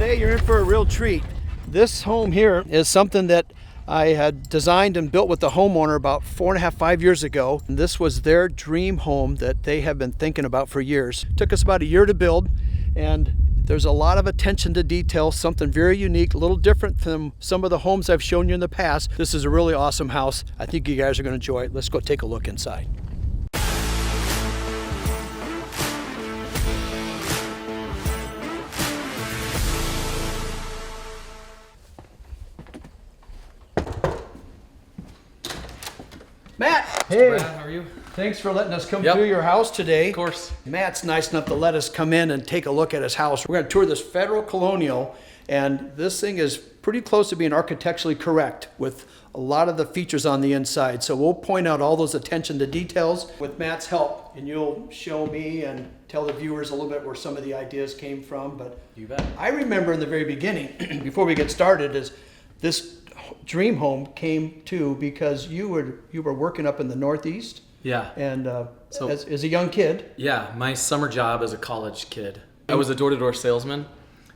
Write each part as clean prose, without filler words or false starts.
Today you're in for a real treat. This home here is something that I had designed and built with the homeowner about 4.5, 5 years ago. And this was their dream home that they have been thinking about for years. It took us about a year to build, and there's a lot of attention to detail, something very unique, a little different from some of the homes I've shown you in the past. This is a really awesome house. I think you guys are going to enjoy it. Let's go take a look inside. Matt! Hey! Brad, how are you? Thanks for letting us come through your house today. Of course. Matt's nice enough to let us come in and take a look at his house. We're going to tour this Federal Colonial, and this thing is pretty close to being architecturally correct with a lot of the features on the inside. So we'll point out all those attention to details with Matt's help, and you'll show me and tell the viewers a little bit where some of the ideas came from. But you bet. I remember in the very beginning, before we get started, is this dream home came to because you were working up in the Northeast. Yeah. And so as a young kid. Yeah, my summer job as a college kid. I was a door-to-door salesman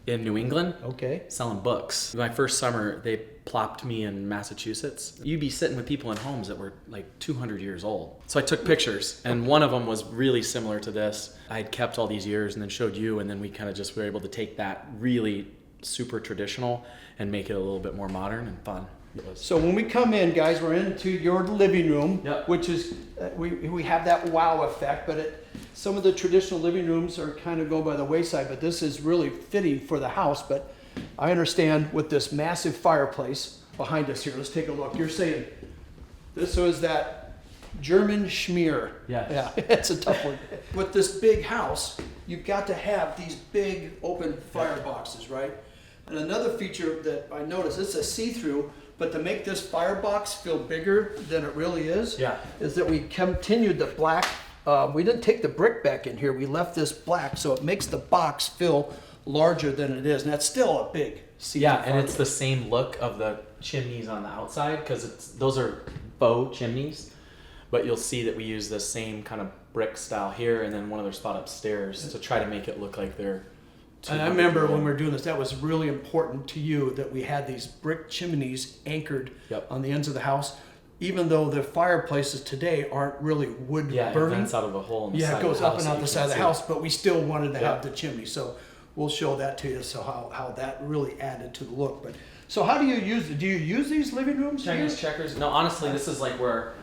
in New England. Okay. Selling books. My first summer, they plopped me in Massachusetts. You'd be sitting with people in homes that were like 200 years old. So I took pictures, and one of them was really similar to this. I had kept all these years and then showed you, and then we kind of just were able to take that really super traditional and make it a little bit more modern and fun. So when we come in, guys, we're into your living room, which is, we have that wow effect, but some of the traditional living rooms are kind of going by the wayside, but this is really fitting for the house. But I understand with this massive fireplace behind us here, let's take a look. You're saying this was that German schmear. Yes. Yeah, it's a tough one. With this big house, you've got to have these big open fireboxes, right? And another feature that I noticed, it's a see-through, but to make this firebox feel bigger than it really is, is that we continued the black. We didn't take the brick back in here. We left this black, so it makes the box feel larger than it is. And that's still a big see-through. Yeah, and it's the same look of the chimneys on the outside because those are faux chimneys. But you'll see that we use the same kind of brick style here and then one other spot upstairs to try to make it look like they're. And I remember when we were doing this, that was really important to you that we had these brick chimneys anchored on the ends of the house, even though the fireplaces today aren't really wood burning. Yeah, it vents out of a hole in the side it goes of the up house and out the side of the house, but we still wanted to have the chimney. So we'll show that to you, so how that really added to the look. But so how do you use these living rooms? Chinese checkers? No, honestly, this is like where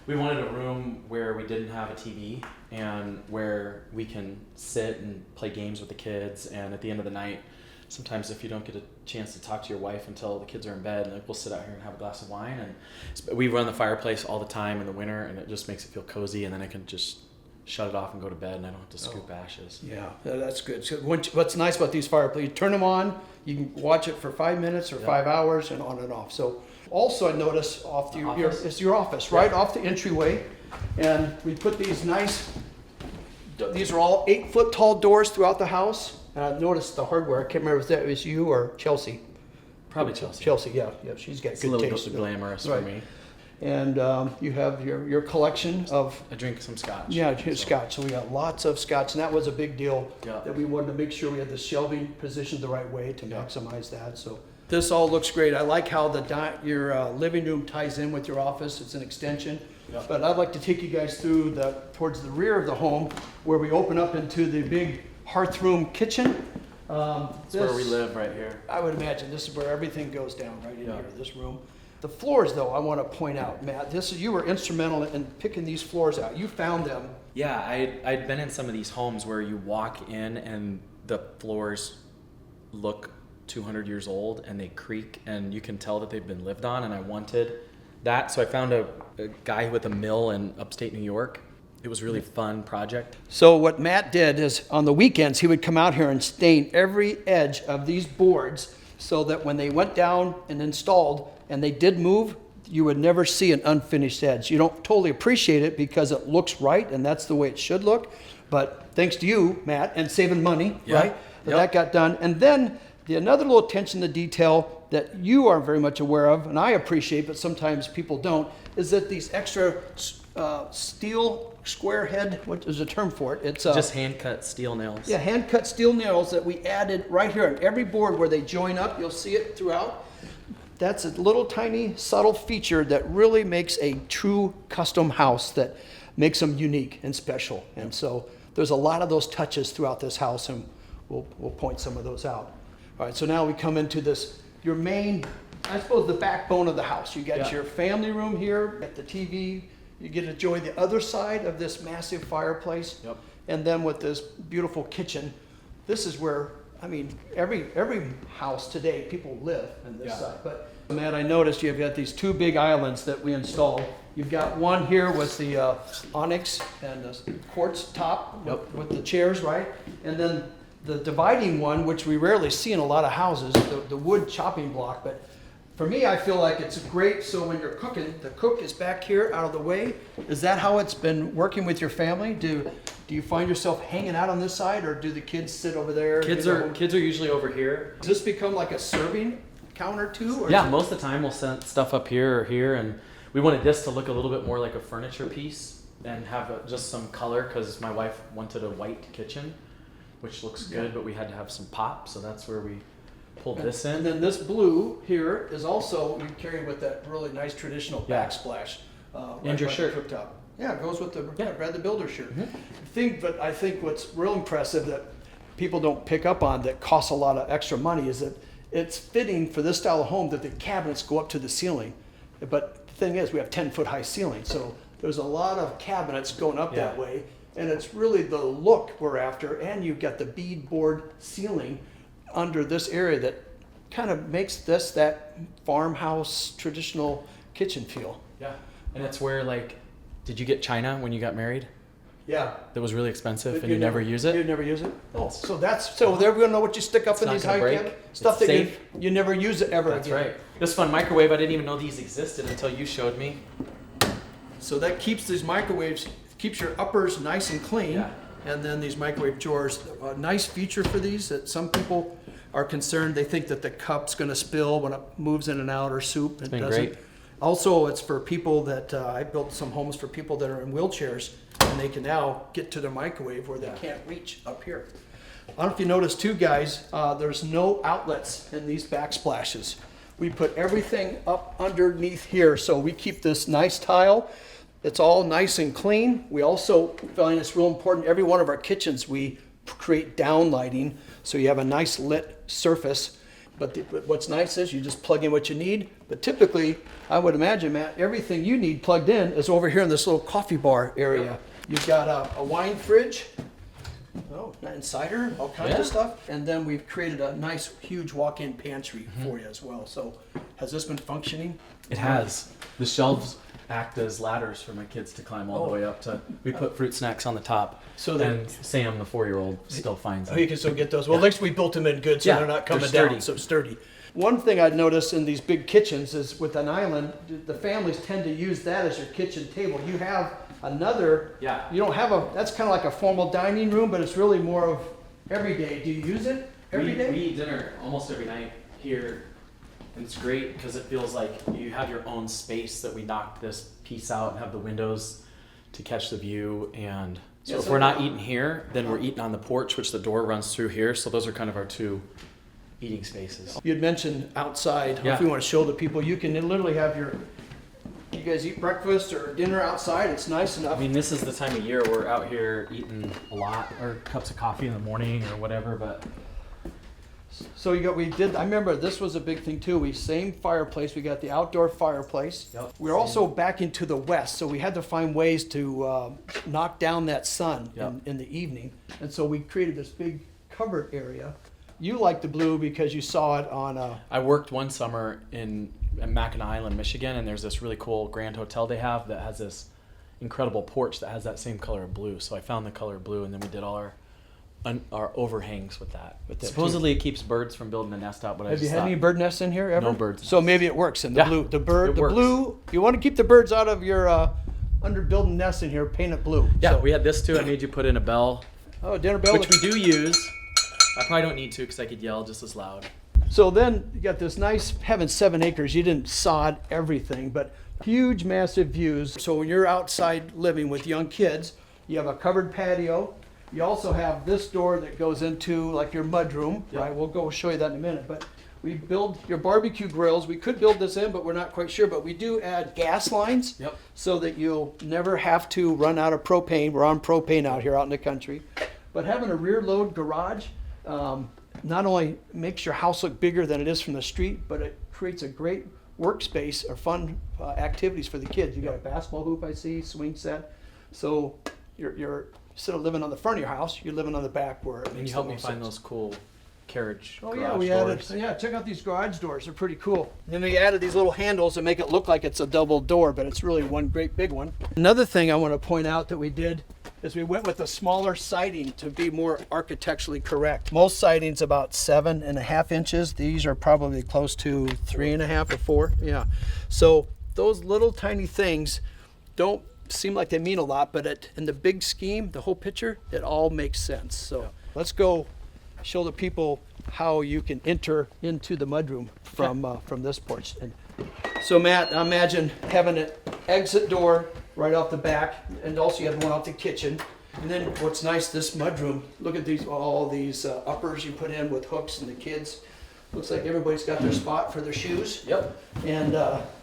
we wanted a room where we didn't have a TV and where we can sit and play games with the kids. And at the end of the night, sometimes if you don't get a chance to talk to your wife until the kids are in bed, like we'll sit out here and have a glass of wine. And we run the fireplace all the time in the winter, and it just makes it feel cozy. And then I can just shut it off and go to bed, and I don't have to scoop ashes. Yeah, that's good. So what's nice about these fireplaces, you turn them on, you can watch it for 5 minutes or 5 hours, and on and off. So also I noticed off it's your office, right? Off the entryway. And we put these these are all 8-foot tall doors throughout the house. And I noticed the hardware. I can't remember if that was you or Chelsea. Probably Chelsea. Chelsea, yeah. She's got good taste. It's a little glamorous for me. And you have your collection of... I drink some scotch. Yeah, scotch. So we got lots of scotch, and that was a big deal that we wanted to make sure we had the shelving positioned the right way to maximize that. So this all looks great. I like how your living room ties in with your office. It's an extension. But I'd like to take you guys through towards the rear of the home where we open up into the big hearth room kitchen. That's where we live right here. I would imagine this is where everything goes down right in here, this room. The floors, though, I want to point out, Matt, you were instrumental in picking these floors out. You found them. Yeah, I'd been in some of these homes where you walk in and the floors look 200 years old and they creak and you can tell that they've been lived on, and I wanted that. So I found a guy with a mill in upstate New York. It was a really fun project. So what Matt did is on the weekends, he would come out here and stain every edge of these boards so that when they went down and installed and they did move, you would never see an unfinished edge. You don't totally appreciate it because it looks right and that's the way it should look. But thanks to you, Matt, and saving money, right? That got done. And then another little attention to detail that you are very much aware of, and I appreciate, but sometimes people don't, is that these extra steel square head. What is the term for it? It's Just hand cut steel nails. yeah, hand cut steel nails that we added right here on every board where they join up. You'll see it throughout. That's a little tiny subtle feature that really makes a true custom house, that makes them unique and special. And so there's a lot of those touches throughout this house, and we'll point some of those out. All right, so now we come into this, your main, I suppose, the backbone of the house. You got your family room here, at the TV. You get to enjoy the other side of this massive fireplace. Yep. And then with this beautiful kitchen, this is where, I mean, every house today, people live in this side. But Matt, I noticed you've got these two big islands that we installed. You've got one here with the onyx and the quartz top with the chairs, right? And then the dividing one, which we rarely see in a lot of houses, the wood chopping block. But for me, I feel like it's great. So when you're cooking, the cook is back here out of the way. Is that how it's been working with your family? Do you find yourself hanging out on this side, or do the kids sit over there? Kids are usually over here. Does this become like a serving counter too? Or Yeah, most of the time we'll set stuff up here or here, and we wanted this to look a little bit more like a furniture piece and have just some color, because my wife wanted a white kitchen, which looks good, but we had to have some pop, so that's where we pulled this in. And then this blue here is also, you carry with that really nice traditional backsplash. And your shirt. Cooktop. Yeah, it goes with the Brad the Builder shirt. Mm-hmm. But I think what's real impressive that people don't pick up on, that costs a lot of extra money, is that it's fitting for this style of home that the cabinets go up to the ceiling. But the thing is, we have 10-foot high ceiling, so there's a lot of cabinets going up that way. And it's really the look we're after, and you've got the beadboard ceiling under this area that kind of makes this that farmhouse traditional kitchen feel. Yeah, and it's where, like, did you get china when you got married? Yeah. That was really expensive, and you never use it? You never use it? Oh, so they're going to know what you stick up in these high cabinets? Stuff that you never use it ever again. That's right. This fun microwave, I didn't even know these existed until you showed me. So that keeps these microwaves, keeps your uppers nice and clean. Yeah. And then these microwave drawers, a nice feature for these that some people are concerned. They think that the cup's going to spill when it moves in and out, or soup. It been doesn't. great. Also, it's for people that, I built some homes for people that are in wheelchairs, and they can now get to their microwave where they can't reach up here. I don't know if you noticed too, guys, there's no outlets in these backsplashes. We put everything up underneath here, so we keep this nice tile. It's all nice and clean. We also find it's real important, every one of our kitchens we create down lighting, so you have a nice lit surface. But what's nice is you just plug in what you need. But typically, I would imagine, Matt, everything you need plugged in is over here in this little coffee bar area. You've got a wine fridge, and cider, all kinds of stuff. And then we've created a nice, huge walk-in pantry for you as well. So has this been functioning? It has. The shelves act as ladders for my kids to climb all the way up to. We put fruit snacks on the top. So and Sam, the 4-year-old, still finds them. You can still get those. Well, at least we built them in good, so they're not coming down, so sturdy. One thing I'd noticed in these big kitchens is with an island, the families tend to use that as your kitchen table. You have another, you don't have that's kind of like a formal dining room, but it's really more of every day. Do you use it every day? We eat dinner almost every night here. And it's great because it feels like you have your own space, that we knocked this piece out and have the windows to catch the view. And so if we're not eating here, then we're eating on the porch, which the door runs through here. So those are kind of our two eating spaces. You'd mentioned outside. If we want to show the people, you can literally have you guys eat breakfast or dinner outside. It's nice enough. I mean, this is the time of year we're out here eating a lot, or cups of coffee in the morning or whatever, but... So I remember this was a big thing too. Same fireplace, we got the outdoor fireplace. We're also back into the west, so we had to find ways to knock down that sun in the evening. And so we created this big covered area. You like the blue because you saw it on... I worked one summer in Mackinac Island, Michigan, and there's this really cool Grand Hotel they have that has this incredible porch that has that same color of blue. So I found the color blue, and then we did all our overhangs with that. Supposedly it keeps birds from building a nest out, but Have you had any bird nests in here ever? No birds. So maybe it works. And the blue, you want to keep the birds out of your under building nests in here, paint it blue. Yeah, we had this too. I made you put in a bell. Oh, dinner bell. Which we do use. I probably don't need to because I could yell just as loud. So then you got this nice, having 7 acres, you didn't sod everything, but huge, massive views. So when you're outside living with young kids, you have a covered patio. You also have this door that goes into like your mudroom, right? We'll go show you that in a minute. But we build your barbecue grills. We could build this in, but we're not quite sure. But we do add gas lines so that you'll never have to run out of propane. We're on propane out here out in the country. But having a rear load garage not only makes your house look bigger than it is from the street, but it creates a great workspace or fun activities for the kids. You got a basketball hoop, I see, swing set. So you're instead of living on the front of your house, you're living on the back where it makes you help me the most find sense. those cool carriage Oh garage yeah, we doors. added. Yeah, check out these garage doors. They're pretty cool. Then we added these little handles that make it look like it's a double door, but it's really one great big one. Another thing I want to point out that we did is we went with a smaller siding to be more architecturally correct. Most siding's about 7.5 inches. These are probably close to 3.5 or 4. Yeah. So those little tiny things don't seem like they mean a lot, but in the big scheme, the whole picture, it all makes sense. So let's go show the people how you can enter into the mudroom from this porch. And so Matt, imagine having an exit door right off the back, and also you have one off the kitchen. And then what's nice, this mudroom, look at these, all these uppers you put in with hooks, and the kids, looks like everybody's got their spot for their shoes. Yep. And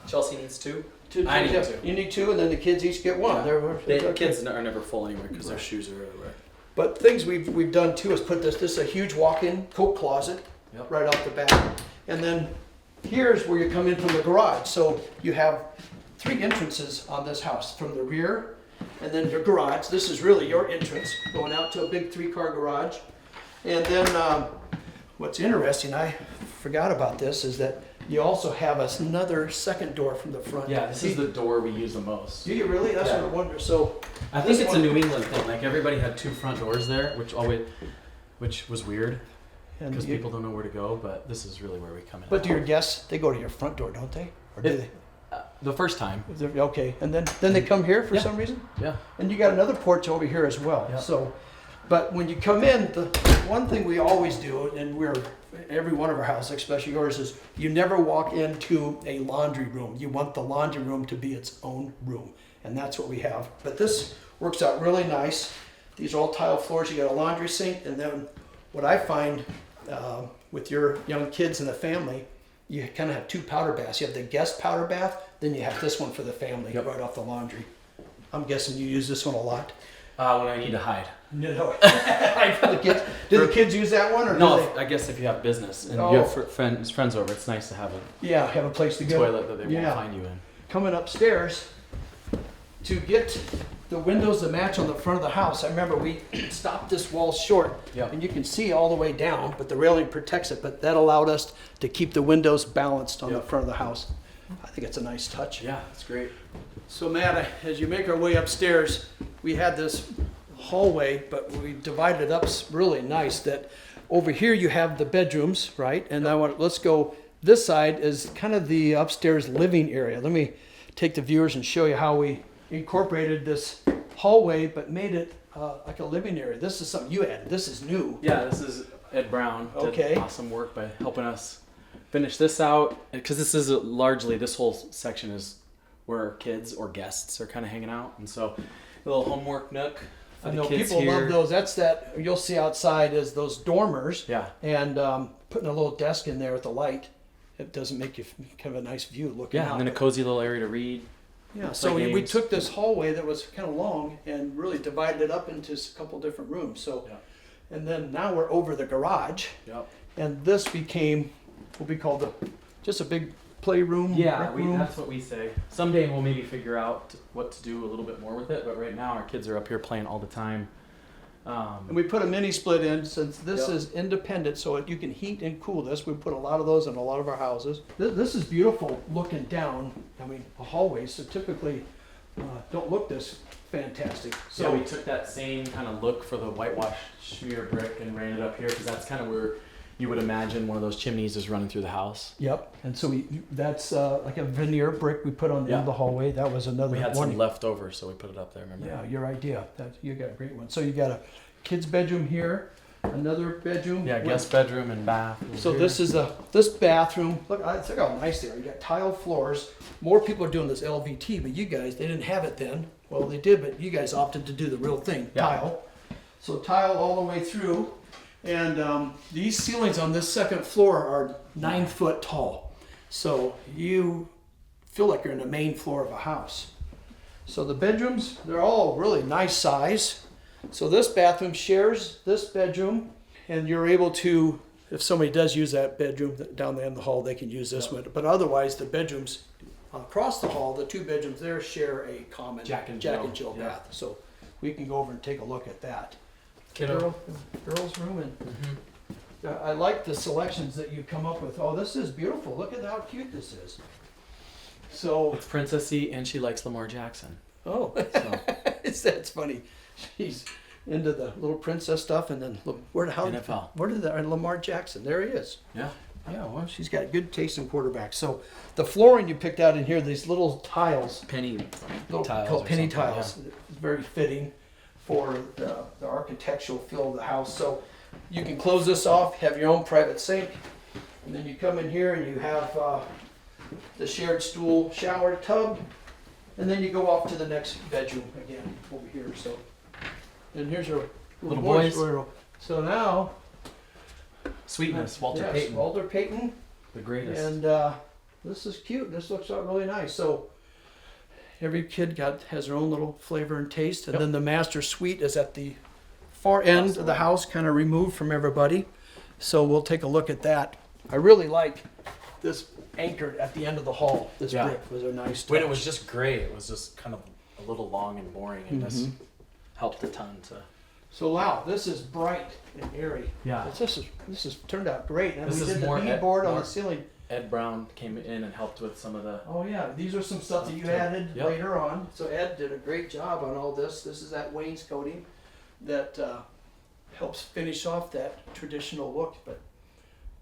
Chelsea needs 2. I need 2. You need 2, and then the kids each get 1. The kids are never full anywhere because their shoes are everywhere. But things we've done too is put this is a huge walk-in coat closet right off the bat. And then here's where you come in from the garage. So you have 3 entrances on this house, from the rear, and then your garage. This is really your entrance going out to a big 3-car garage. And then what's interesting, I forgot about this, is that you also have another second door from the front. Yeah, this is the door we use the most. Do you really? That's what I wonder. So I think it's a New England thing. Like everybody had 2 front doors there, which was weird because people don't know where to go. But this is really where we come in. But do your guests, they go to your front door, don't they? Or do they? The first time. Okay, and then they come here for some reason? Yeah. And you got another porch over here as well. Yeah. So, but when you come in, the one thing we always do, and every one of our houses, especially yours, is you never walk into a laundry room. You want the laundry room to be its own room, and that's what we have. But this works out really nice. These are all tile floors. You got a laundry sink, and then what I find with your young kids and the family, you kind of have 2 powder baths. You have the guest powder bath, then you have this one for the family right off the laundry. I'm guessing you use this one a lot. When I need to hide. No. Do the kids use that one, or No? do they? I guess if you have business and you have friends over, it's nice to have a Have a place to go. toilet that they won't find you in. Coming upstairs to get the windows that match on the front of the house. I remember we stopped this wall short, and you can see all the way down, but the railing protects it. But that allowed us to keep the windows balanced on the front of the house. I think it's a nice touch. Yeah, it's great. So Matt, as you make our way upstairs, we had this hallway, but we divided it up really nice. That over here you have the bedrooms, right? And let's go. This side is kind of the upstairs living area. Let me take the viewers and show you how we incorporated this hallway, but made it like a living area. This is something you added. This is new. Yeah, this is Ed Brown. Did awesome work by helping us finish this out, because this is largely, this whole section is where kids or guests are kind of hanging out, and so a little homework nook for the kids people here. love those. That's that you'll see outside is those dormers. Yeah. And putting a little desk in there with the light, it doesn't make you kind of a nice view looking out. And then a cozy little area to read. Yeah. So we took this hallway that was kind of long and really divided it up into a couple different rooms. So, and then now we're over the garage. Yep. And this became what we call just a big playroom. Yeah, room. that's what we say. Someday we'll maybe figure out what to do a little bit more with it, but right now our kids are up here playing all the time. And we put a mini split in since this is independent, so you can heat and cool this. We put a lot of those in a lot of our houses. This is beautiful looking down. I mean, hallways so typically don't look this fantastic. So we took that same kind of look for the whitewash sheer brick and ran it up here, because that's kind of where you would imagine one of those chimneys is running through the house. Yep. And so that's like a veneer brick we put on the end of the hallway. That was another one. We had some left over, so we put it up there, remember? Yeah, your idea. You got a great one. So you got a kid's bedroom here. Another bedroom. Yeah, guest bedroom and bath. So this is this bathroom. Look how nice they are. You got tile floors. More people are doing this LVT, but you guys, they didn't have it then. Well, they did, but you guys opted to do the real thing, tile. So tile all the way through. And these ceilings on this second floor are 9 foot tall. So you feel like you're in the main floor of a house. So the bedrooms, they're all really nice size. So this bathroom shares this bedroom, and you're able to, if somebody does use that bedroom down the end of the hall, they can use this one. But otherwise, the bedrooms across the hall, the 2 bedrooms there share a common Jack and Jill bath. So we can go over and take a look at that. Girls' room, and I like the selections that you come up with. Oh, this is beautiful. Look at how cute this is. So it's princessy, and she likes Lamar Jackson. Oh, so. That's funny. She's into the little princess stuff, and then look, NFL. Where did Lamar Jackson? There he is. Yeah. Yeah, well, she's got good taste in quarterbacks. So the flooring you picked out in here, these little tiles, penny tiles, called penny tiles, very fitting for the architectural feel of the house. So you can close this off, have your own private sink, and then you come in here and you have the shared stool, shower, tub, and then you go off to the next bedroom again over here. So, and here's your little boys. So now, sweetness, Walter Payton. Walter Payton, the greatest. And this is cute. This looks really nice. So every kid has their own little flavor and taste, and then the master suite is at the far end of the house, kind of removed from everybody. So we'll take a look at that. I really like this anchored at the end of the hall. This brick was a nice touch. When it was just gray, it was just kind of a little long and boring, and this helped a ton to. So wow, this is bright and airy. Yeah. This is turned out great. And this we is did the more beadboard on the ceiling. Ed Brown came in and helped with some of the. Oh yeah, these are some stuff that you added later on. So Ed did a great job on all this. This is that wainscoting that helps finish off that traditional look. But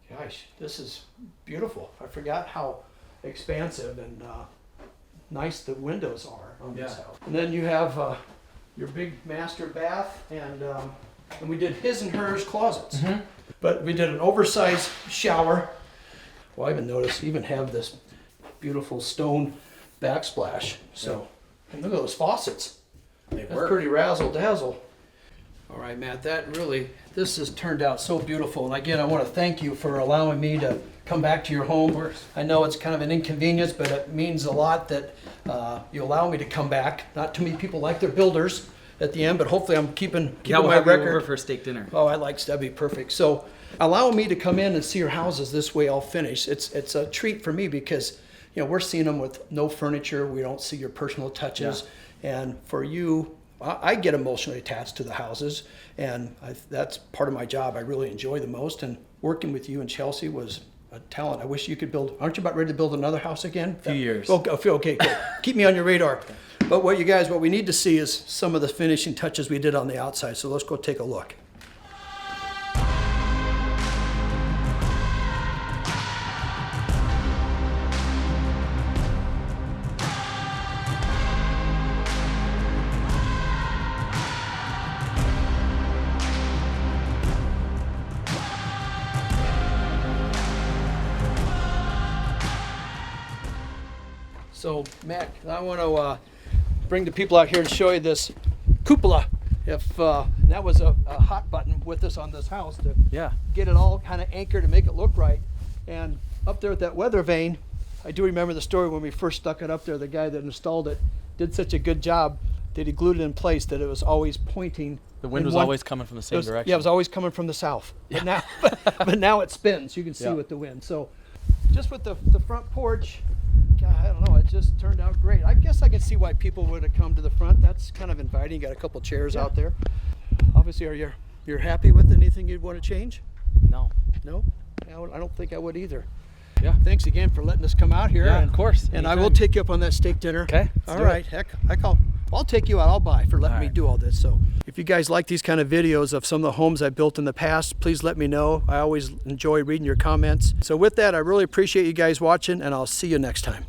gosh, this is beautiful. I forgot how expansive and nice the windows are on this house. And then you have your big master bath, and we did his and hers closets. But we did an oversized shower. Well, I even noticed you even have this beautiful stone backsplash. So, and look at those faucets. That's pretty razzle dazzle. All right, Matt, this has turned out so beautiful. And again, I want to thank you for allowing me to come back to your home. Of course. I know it's kind of an inconvenience, but it means a lot that you allow me to come back. Not too many people like their builders at the end, but hopefully I'm keeping we'll my have you record. over for a steak dinner. Oh, that'd be perfect. So allowing me to come in and see your houses this way all finished, it's a treat for me because we're seeing them with no furniture. We don't see your personal touches. And for you, I get emotionally attached to the houses, and that's part of my job I really enjoy the most. And working with you and Chelsea was a talent. I wish you could build. Aren't you about ready to build another house again? A few years. Okay, cool. Keep me on your radar. But what we need to see is some of the finishing touches we did on the outside. So let's go take a look. So, Mac, I want to bring the people out here and show you this cupola. If that was a hot button with us on this house to get it all kind of anchored and make it look right. And up there at that weather vane, I do remember the story when we first stuck it up there. The guy that installed it did such a good job that he glued it in place that it was always pointing. The wind was always coming from the same direction. Yeah, it was always coming from the south. Yeah. But now it spins. You can see with the wind. So just with the front porch, God, I don't know, it just turned out great. I guess I can see why people would have come to the front. That's kind of inviting. You got a couple chairs out there. Obviously, you're happy with anything you'd want to change? No. No? I don't think I would either. Yeah. Thanks again for letting us come out here. Yeah, of course. And I will take you up on that steak dinner. Okay. All right. Heck, I'll take you out. I'll buy for letting me do all this. So if you guys like these kind of videos of some of the homes I've built in the past, please let me know. I always enjoy reading your comments. So with that, I really appreciate you guys watching, and I'll see you next time.